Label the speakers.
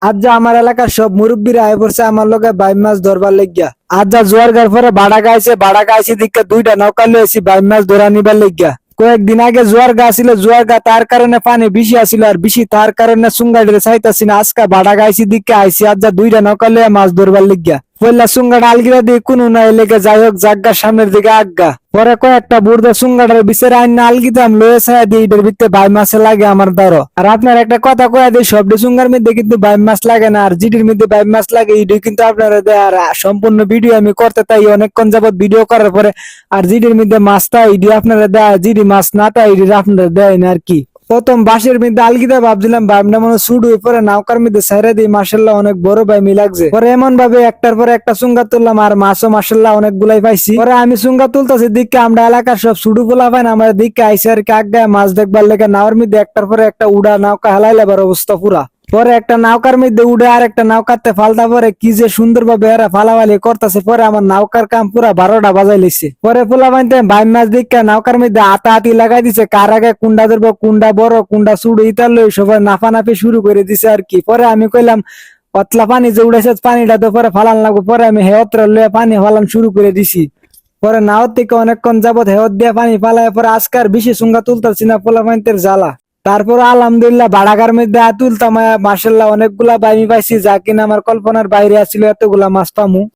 Speaker 1: আজ যা আমার এলাকার সব মুরব্বীরা আয় পড়ছে আমার লগে বাইম মাছ ধরবার লাগিয়া। আজ যা জোয়ার গার পরে বাড়া গাইছে দিকে দুইটা নৌকা লইছি বাইম মাছ ধরা নিবার লাগিয়া। কয়েকদিন আগে জোয়ার গা ছিল, জোয়ার গা তার কারণে পানি বেশি আসিল আর বেশি তার কারণে সুঙ্গাড়ে চাইতাছি না। আজকে বাড়া গাইছি দিকে আইসি আজ যা দুইটা নৌকা লইয়া মাছ ধরবার লাগিয়া। পয়লা সুঙ্গাটা আলগিরা দিয়ে কোনো নাই লেগে যাই হোক জাগগা সামনের দিকে আজ্ঞা। পরে কয়েকটা বুড়দা সুঙ্গাটার বিচারে আইন আলগিতাম লয়ে ছায়া দিয়ে এটার ভিতরে বাই মাছে লাগে আমার দ্বারা। আর আপনার একটা কথা কয়ে দিই, সবটি সুঙ্গার মধ্যে কিন্তু বাই মাছ লাগে না, আর জিডির মধ্যে বাই মাছ লাগে ইডি কিন্তু আপনারা দেয়। আর সম্পূর্ণ ভিডিও আমি করতে তাই অনেকক্ষণ যাবত ভিডিও করার পরে আর জিডির মধ্যে মাছটা ইডি আপনারা দেয়, জিডি মাছ না তা ইডি আপনারা দেয় না আর কি। প্রথম বাঁশের মধ্যে আলগিদা ভাবছিলাম ভাবনা মনে শুরু হয়ে পরে নৌকার মধ্যে সাইরা দিই, মার্শাল্লাহ অনেক বড় ভাই লাগছে। পরে এমন ভাবে একটার পরে একটা সুঙ্গা তুললাম আর মাছও মার্শাল্লাহ অনেক গুলাই পাইছি। পরে আমি সুঙ্গা তুলতেছি দিকে আমরা এলাকার সব শুরু পোলা পাই না আমার দিকে আইসে আর কি আগায় মাছ দেখবার লেগে নাওয়ার মধ্যে একটার পরে একটা উড়া নৌকা হেলাই লেবার অবস্থা পুরা। পরে একটা নৌকার মধ্যে উড়ে আর একটা নৌকাতে ফালতা পরে কি যে সুন্দর ভাবে এরা ফালাফালি করতেছে। পরে আমার নৌকার কাম পুরা 12টা বাজাই লিছে। পরে পোলা বানতে ভাই মাছ দিকে নৌকার মধ্যে আতা আতি লাগাই দিছে, কার আগে কুন্ডা ধরবো, কুন্ডা বড় কুন্ডা চুড়ো ইতার লই সবাই নাফানাফি শুরু করে দিছে আর কি। পরে আমি কইলাম অতলা পানি যে উড়েছে পানিটা তো পরে ফালান লাগবো। পরে আমি হেয়ত্র লয়ে পানি ফালান শুরু করে দিছি। পরে নাওর থেকে অনেকক্ষণ যাবত হেয়ত দিয়ে পানি ফালায় পরে আজকার বেশি সুঙ্গা তুলতেছি না পোলা পানিতের জ্বালা। তারপর আলহামদুলিল্লাহ বাড়াগার মধ্যে তুলতাম মার্শাল্লাহ অনেকগুলা বাইমি পাইছি, যা কিনা আমার কল্পনার বাইরে আসছিল এতগুলা মাছ পামু।